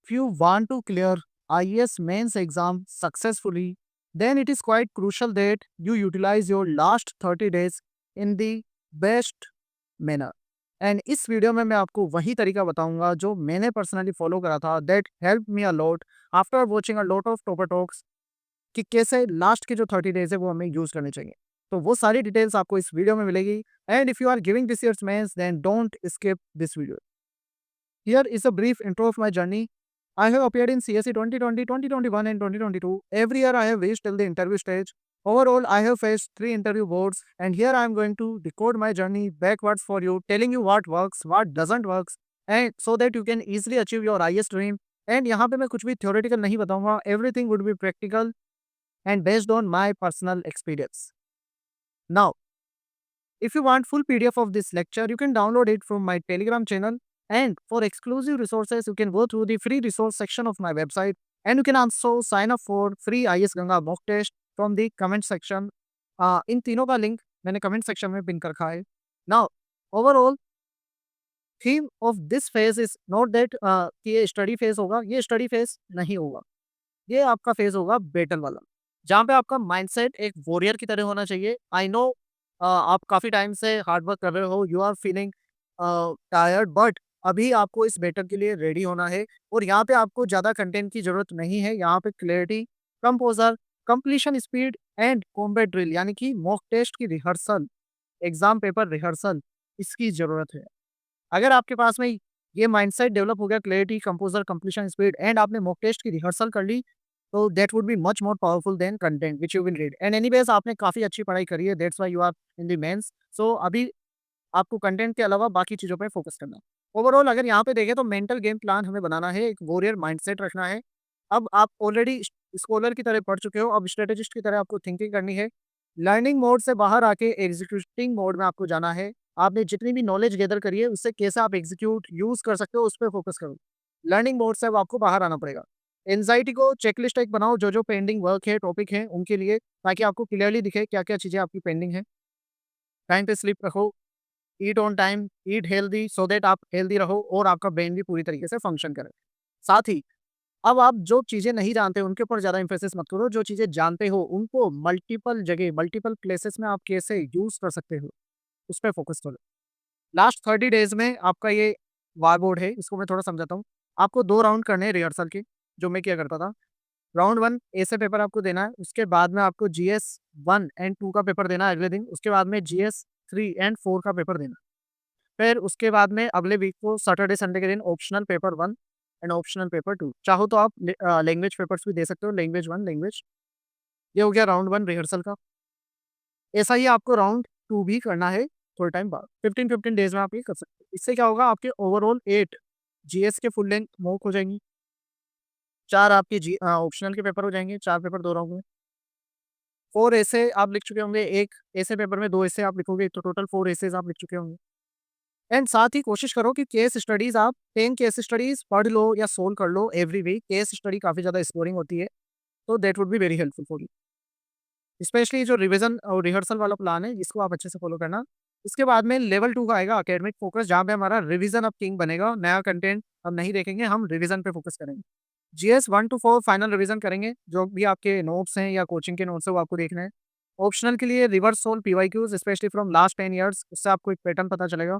if you want to clear IAS mains exam successfully, then it is quite crucial that you utilize your last 30 days in the best manner. And इस video में मैं आपको वही तरीका बताऊंगा जो मैंने पर्सनली फॉलो करा था that help me a lot after watching a lot of topper talks कि कैसे लास्ट के जो 30 डेज है वो हमें यूज करने चाहिए। तो वो सारी डिटेल्स आपको इस वीडियो में मिलेगी and if you are giving this year's mains then don't skip this video. Here is a brief intro of my journey. I have appeared in CSE 2020, 2021 and 2022. Every year I have reached till the interview stage. Overall, I have faced 3 interview boards and here I am going to record my journey backwards for you, telling you what works, what doesn't works and so that you can easily achieve your IAS dream. And यहाँ पे मैं कुछ भी theoretical नहीं बताऊंगा. Everything would be practical and based on my personal experience. Now, if you want full PDF of this lecture, you can download it from my Telegram channel. And for exclusive resources, you can go through the free resource section of my website. And you can also sign up for free IS Ganga mock test from the comment section. इन तीनों का link मैंने comment section में pin कर रखा है। Now overall theme of this phase is not that कि ये study phase होगा, ये स्टडी फेज नहीं होगा। ये आपका फेज होगा बैटल वाला, जहाँ पे आपका माइंडसेट एक वॉरियर की तरह होना चाहिए। आई नो आप काफ़ी टाइम से हार्ड वर्क कर रहे हो, you are feeling tired, but अभी आपको इस बैटल के लिए रेडी होना है और यहाँ पे आपको ज़्यादा कंटेंट की ज़रूरत नहीं है। यहाँ पे clarity, composure, completion speed and combat drill यानी कि मॉक टेस्ट की रिहर्सल, एग्जाम पेपर रिहर्सल, इसकी ज़रूरत है। अगर आपके पास में ये माइंडसेट डेवलप हो गया, clarity, composure, completion speed and आपने मॉक टेस्ट की रिहर्सल कर ली, तो that would be much more powerful than content which you will read. And anyways आपने काफ़ी अच्छी पढ़ाई करी है, that's why you are in the mains. So अभी आपको कंटेंट के अलावा बाकी चीज़ों पे फोकस करना है। ओवरऑल अगर यहाँ पे देखें तो मेंटल गेम प्लान हमें बनाना है, एक वॉरियर माइंडसेट रखना है। अब आप ऑलरेडी स्कॉलर की तरह पढ़ चुके हो, अब स्ट्रेटेजिस्ट की तरह आपको थिंकिंग करनी है। लर्निंग मोड से बाहर आके एग्जीक्यूटिंग मोड में आपको जाना है। आपने जितनी भी नॉलेज गैदर करी है उससे कैसे आप एग्जीक्यूट यूज़ कर सकते हो उस पे फोकस करो। लर्निंग मोड से अब आपको बाहर आना पड़ेगा। एंग्जायटी को चेकलिस्ट एक बनाओ, जो पेंडिंग वर्क है, टॉपिक है उनके लिए, ताकि आपको क्लियरली दिखे क्या-क्या चीज़ें आपकी पेंडिंग है। टाइम पे स्लीप रखो, ईट on time, eat healthy so that आप हेल्दी रहो और आपका ब्रेन भी पूरी तरीके से फंक्शन करे। साथ ही अब आप जो चीज़ें नहीं जानते उनके ऊपर ज़्यादा एम्फेसिस मत करो, जो चीज़ें जानते हो उनको मल्टीपल जगह, मल्टीपल प्लेसेस में आप कैसे यूज़ कर सकते हो, उस पे फोकस करो। लास्ट 30 डेज़ में आपका ये वार बोर्ड है, इसको मैं थोड़ा समझाता हूँ। आपको 2 राउंड करने हैं रिहर्सल के, जो मैं किया करता था। राउंड 1 ऐसे पेपर आपको देना है, उसके बाद में आपको जीएस 1 एंड 2 का पेपर देना है अगले दिन, उसके बाद में जीएस 3 एंड 4 का पेपर देना है। फिर उसके बाद में अगले वीक को सैटरडे संडे के दिन optional paper 1 and optional paper 2, चाहो तो आप लैंग्वेज पेपर्स भी दे सकते हो, लैंग्वेज 1, लैंग्वेज। ये हो गया राउंड 1 रिहर्सल का। ऐसा ही आपको राउंड 2 भी करना है थोड़े टाइम बाद, 15-15 डेज़ में आप ये कर सकते हो। इससे क्या होगा, आपके ओवरऑल 8 जीएस के फुल लेंथ मॉक हो जाएँगी, 4 आपके ऑप्शनल के पेपर हो जाएँगे, 4 पेपर 2 राउंड में। 4 ऐसे आप लिख चुके होंगे, 1 ऐसे पेपर में 2 ऐसे आप लिखोगे, तो टोटल 4 एसेज़ आप लिख चुके होंगे। एंड साथ ही कोशिश करो कि केस स्टडीज़ आप 10 केस स्टडीज़ पढ़ लो या सोल्व कर लो एवरी वीक। केस स्टडी काफ़ी ज़्यादा स्कोरिंग होती है, तो that would be very helpful for you. Specially जो रिवीजन और रिहर्सल वाला प्लान है, इसको आप अच्छे से फॉलो करना। इसके बाद में लेवल 2 का आएगा एकेडमिक फोकस, जहाँ पे हमारा रिवीजन अब किंग बनेगा। नया कंटेंट हम नहीं देखेंगे, हम रिवीजन पे फोकस करेंगे। जीएस 1 टू 4 फाइनल रिवीजन करेंगे, जो भी आपके नोट्स हैं या कोचिंग के नोट्स हैं वो आपको देखना है। ऑप्शनल के लिए reverse solve PYQs specially from last 10 years, उससे आपको एक पैटर्न पता चलेगा।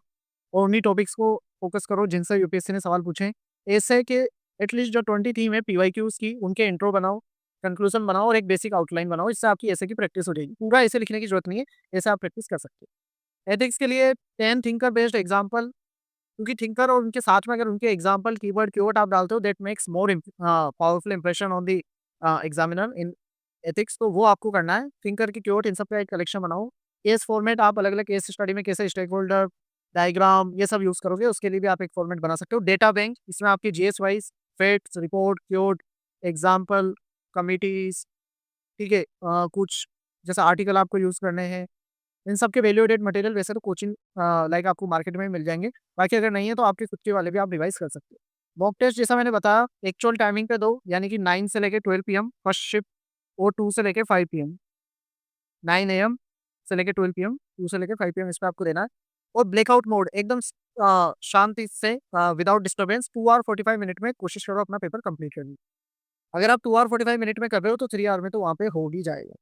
और उन्हीं टॉपिक्स को फोकस करो जिनसे यूपीएससी ने सवाल पूछे हैं। ऐसे के एटलीस्ट जो 20 थीम है पीवाईक्यूज की, उनके इंट्रो बनाओ, कंक्लूजन बनाओ और एक बेसिक आउटलाइन बनाओ। इससे आपकी ऐसे की प्रैक्टिस हो जाएगी। पूरा ऐसे लिखने की जरूरत नहीं है, ऐसे आप प्रैक्टिस कर सकते हो। एथिक्स के लिए 10 थिंकर बेस्ड एग्जाम्पल, क्योंकि थिंकर और उनके साथ में अगर उनके एग्जाम्पल कीवर्ड कीवर्ड आप डालते हो that makes more powerful impression on the examiner in ethics. तो वो आपको करना है, थिंकर की कीवर्ड इन सब का एक कलेक्शन बनाओ। केस फॉर्मेट आप अलग अलग केस स्टडी में कैसे स्टेक होल्डर डायग्राम ये सब यूज करोगे, उसके लिए भी आप एक फॉर्मेट बना सकते हो। डेटा बैंक, इसमें आपकी GS wise facts, report, keyword, example, committees, ठीक है, कुछ जैसे आर्टिकल आपको यूज करने हैं। इन सब के वैल्यूएटेड मटेरियल वैसे तो कोचिंग लाइक आपको मार्केट में मिल जाएँगे। बाकी अगर नहीं है तो आपके खुद के वाले भी आप रिवाइज़ कर सकते हो। मॉक टेस्ट जैसा मैंने बताया एक्चुअल टाइमिंग पे दो, यानी कि 9 से लेके 12 पीएम फर्स्ट शिफ्ट और 2 से लेके 5 पीएम। 9 एएम से लेके 12 पीएम, 2 से लेके 5 पीएम इस पे आपको देना है। और ब्रेकआउट मोड एकदम शांति से विदाउट डिस्टर्बेंस 2 आवर 45 मिनट में कोशिश करो अपना पेपर कंप्लीट करने की। अगर आप 2 आवर 45 मिनट में कर रहे हो तो 3 आवर में तो वहाँ पे हो ही जाएगा।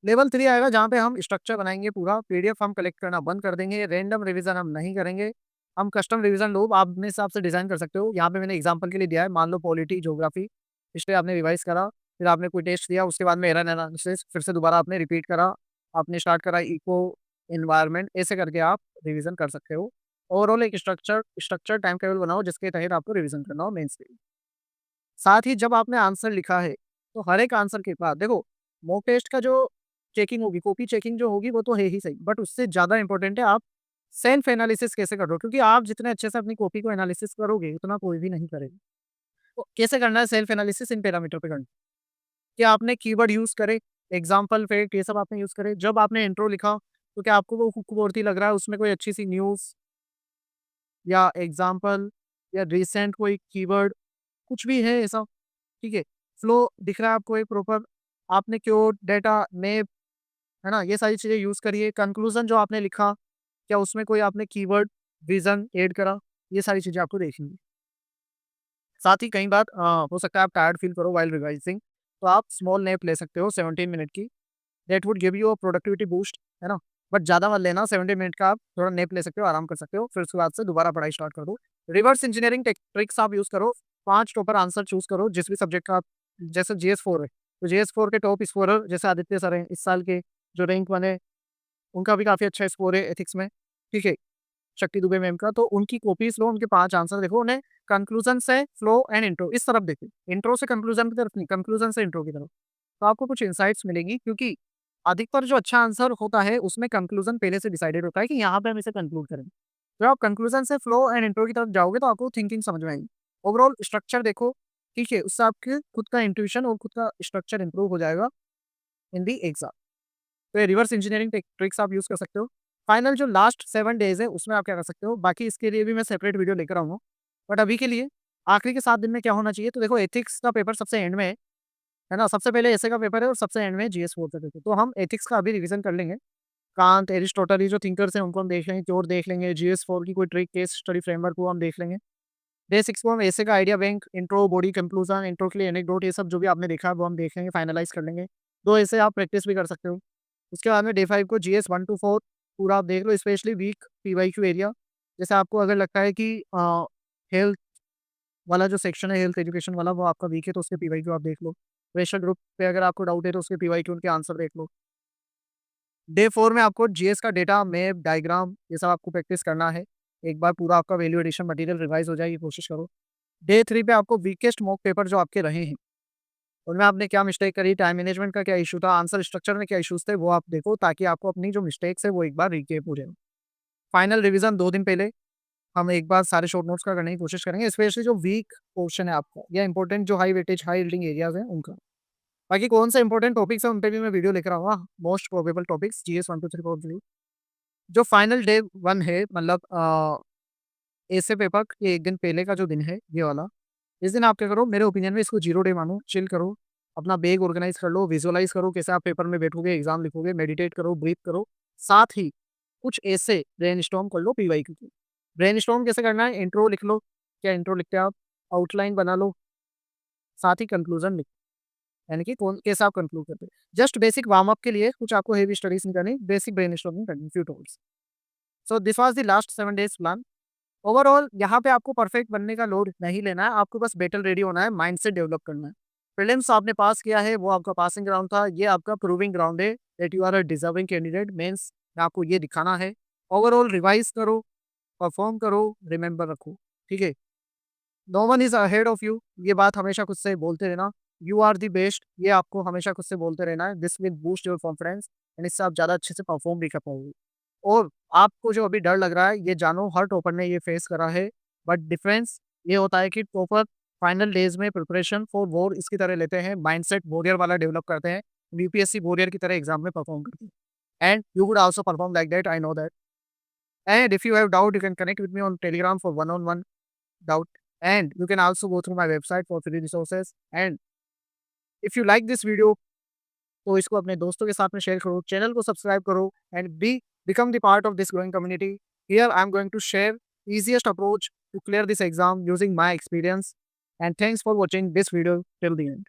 लेवल 3 आएगा जहाँ पे हम स्ट्रक्चर बनाएँगे पूरा, पीडीएफ हम कलेक्ट करना बंद कर देंगे, रैंडम रिवीजन हम नहीं करेंगे। हम कस्टम रिवीजन लूप आप अपने हिसाब से डिज़ाइन कर सकते हो। यहाँ पे मैंने एग्ज़ाम्पल के लिए दिया है, मान लो पॉलिटी, ज्योग्राफी, हिस्ट्री आपने रिवाइज़ करा, फिर आपने कोई टेस्ट दिया, उसके बाद में एरर एनालिसिस फिर से दोबारा आपने रिपीट करा, आपने स्टार्ट करा इको, एनवायरनमेंट, ऐसे करके आप रिवीजन कर सकते हो। ओवरऑल एक स्ट्रक्चर टाइम टेबल बनाओ जिसके तहत आपको रिवीजन करना हो मेंस के लिए। साथ ही जब आपने आंसर लिखा है, तो हर एक आंसर के बाद देखो, मॉक टेस्ट का जो चेकिंग होगी, कॉपी चेकिंग जो होगी वो तो है ही सही, बट उससे ज़्यादा इम्पोर्टेंट है आप सेल्फ एनालिसिस कैसे कर रहे हो, क्योंकि आप जितने अच्छे से अपनी कॉपी को एनालिसिस करोगे, उतना कोई भी नहीं करेगा। तो कैसे करना है सेल्फ एनालिसिस? इन पैरामीटर पे करना है। कि आपने कीवर्ड यूज़ करे, एग्ज़ाम्पल, फैक्ट ये सब आपने यूज़ करे। जब आपने इंट्रो लिखा, तो क्या आपको वो हुक वर्दी लग रहा है, उसमें कोई अच्छी-सी न्यूज़ या एग्ज़ाम्पल या रिसेंट कोई कीवर्ड कुछ भी है ऐसा? ठीक है। फ्लो दिख रहा है आपको एक प्रॉपर, आपने कीवर्ड, डेटा, मैप, है ना? ये सारी चीज़ें यूज़ करिए। कंक्लूज़न जो आपने लिखा, क्या उसमें कोई आपने कीवर्ड, विज़न ऐड करा? ये सारी चीज़ें आपको देखनी है। साथ ही कई बार हो सकता है आप टायर्ड फ़ील करो व्हाइल रिवाइज़िंग, तो आप स्मॉल नैप ले सकते हो 17 मिनट की। That would give you a productivity boost, है ना? बट ज़्यादा मत लेना, 17 मिनट का आप थोड़ा नैप ले सकते हो, आराम कर सकते हो, फिर उसके बाद से दोबारा पढ़ाई स्टार्ट कर दो। रिवर्स इंजीनियरिंग ट्रिक्स आप यूज़ करो, 5 टॉपर आंसर चूज़ करो जिस भी सब्जेक्ट का आप, जैसे जीएस 4 है, तो जीएस 4 के टॉप स्कोरर जैसे आदित्य सर हैं, इस साल के जो रैंक 1 है, उनका भी काफ़ी अच्छा स्कोर है एथिक्स में, ठीक है? शक्ति दुबे मैम का, तो उनकी कॉपीज़ लो, उनके 5 आंसर देखो, उन्हें कंक्लूज़न से फ्लो एंड इंट्रो इस तरफ देखिए। इंट्रो से कंक्लूज़न की तरफ नहीं, कंक्लूज़न से इंट्रो की तरफ। तो आपको कुछ इनसाइट्स मिलेंगी, क्योंकि अधिकतर जो अच्छा आंसर होता है उसमें कंक्लूज़न पहले से डिसाइडेड होता है कि यहाँ पे हम इसे कंक्लूड करेंगे। तो आप कंक्लूज़न से फ्लो एंड इंट्रो की तरफ जाओगे तो आपको थिंकिंग समझ में आएगी। ओवरऑल स्ट्रक्चर देखो, ठीक है? उससे आपके खुद का इंट्यूशन और खुद का स्ट्रक्चर इंप्रूव हो जाएगा इन दी एग्ज़ाम। तो ये रिवर्स इंजीनियरिंग ट्रिक्स आप यूज़ कर सकते हो। फाइनल जो लास्ट 7 डेज़ है उसमें आप क्या कर सकते हो, बाकी इसके लिए भी मैं सेपरेट वीडियो लेकर आऊँगा। बट अभी के लिए आखिरी के 7 दिन में क्या होना चाहिए, तो देखो एथिक्स का पेपर सबसे एंड में है ना? सबसे पहले एसे का पेपर है और सबसे एंड में जीएस 4 का पेपर। तो हम एथिक्स का अभी रिवीजन कर लेंगे। कांट, एरिस्टोटल ये जो थिंकर्स हैं उनको हम देख लेंगे, क्योर देख लेंगे, जीएस 4 की कोई ट्रिक, केस स्टडी फ्रेमवर्क को हम देख लेंगे। डे 6 को हम एसे का idea bank, intro, body, conclusion, intro के लिए एनेक्डोट, ये सब जो भी आपने देखा है वो हम देख लेंगे, फाइनलाइज़ कर लेंगे। 2 ऐसे आप प्रैक्टिस भी कर सकते हो। उसके बाद में डे 5 को जीएस 1 टू 4 पूरा आप देख लो, स्पेशली वीक पीवाईक्यू एरिया। जैसे आपको अगर लगता है कि हेल्थ वाला जो सेक्शन है, हेल्थ एजुकेशन वाला, वो आपका वीक है तो उसके पीवाईक्यू आप देख लो। प्रेशर ग्रुप पे अगर आपको डाउट है तो उसके पीवाईक्यू उनके आंसर देख लो। डे 4 में आपको जीएस का डेटा, मैप, डायग्राम ये सब आपको प्रैक्टिस करना है। एक बार पूरा आपका वैल्यू एडिशन मटेरियल रिवाइज़ हो जाए ये कोशिश करो। डे 3 पे आपको वीकेस्ट मॉक पेपर जो आपके रहे हैं, उनमें आपने क्या मिस्टेक करी, टाइम मैनेजमेंट का क्या इश्यू था, आंसर स्ट्रक्चर में क्या इश्यूज़ थे, वो आप देखो ताकि आपको अपनी जो मिस्टेक्स है वो एक बार रिकैप हो जाए। फाइनल रिवीजन 2 दिन पहले हम एक बार सारे शॉर्ट नोट्स का करने की कोशिश करेंगे, स्पेशली जो वीक पोर्शन है आपका या इंपॉर्टेंट जो high weightage, high yielding areas हैं उनका। बाकी कौन से इंपॉर्टेंट टॉपिक्स हैं उन पे भी मैं वीडियो लेकर आऊँगा, most probable topics GS 1 two 3 4 3। जो फाइनल डे 1 है, मतलब ऐसे पेपर के 1 दिन पहले का जो दिन है ये वाला, इस दिन आप क्या करो, मेरे ओपिनियन में इसको 0 डे मानो, चिल करो, अपना बैग ऑर्गेनाइज़ कर लो, विजुअलाइज़ करो कैसे आप पेपर में बैठोगे, एग्ज़ाम लिखोगे, मेडिटेट करो, ब्रीथ करो। साथ ही कुछ ऐसे ब्रेनस्टॉर्म कर लो पीवाईक्यू की। ब्रेनस्टॉर्म कैसे करना है, इंट्रो लिख लो, क्या इंट्रो लिखते हैं आप, आउटलाइन बना लो, साथ ही कंक्लूजन लिखो, यानी कि कौन कैसे आप कंक्लूड करते हैं। जस्ट बेसिक वार्म अप के लिए कुछ आपको हेवी स्टडीज़ नहीं करनी, बेसिक ब्रेनस्टॉर्मिंग करनी, few topics. So this was the last 7 days plan. Overall यहाँ पे आपको परफेक्ट बनने का लोड नहीं लेना है, आपको बस बैटल रेडी होना है, माइंडसेट डेवलप करना है। प्रीलिम्स आपने पास किया है, वो आपका पासिंग ग्राउंड था, ये आपका प्रूविंग ग्राउंड है that you are a deserving candidate. Mains में आपको ये दिखाना है। ओवरऑल रिवाइज़ करो, परफॉर्म करो, रिमेंबर रखो, ठीक है? No one is ahead of you, ये बात हमेशा खुद से बोलते रहना। यू आर द बेस्ट, ये आपको हमेशा खुद से बोलते रहना है। This will boost your confidence and इससे आप ज़्यादा अच्छे से परफॉर्म भी कर पाओगे। और आपको जो अभी डर लग रहा है, ये जानो हर टॉपर ने ये फेस करा है, बट डिफरेंस ये होता है कि टॉपर फाइनल डेज़ में प्रिपरेशन फॉर वॉर इसकी तरह लेते हैं, माइंडसेट वॉरियर वाला डेवलप करते हैं, यूपीएससी वॉरियर की तरह एग्ज़ाम में परफॉर्म करते हैं। And you would also perform like that, I know that. And if you have doubt, you can connect with me on Telegram for one-on-one doubt, and you can also go through my website for free resources. And if you like this video, तो इसको अपने दोस्तों के साथ में share करो, channel को subscribe करो and be Become the part of this growing community. Here I'm going to share easiest approach to clear this exam using my experience. And thanks for watching this video till the end.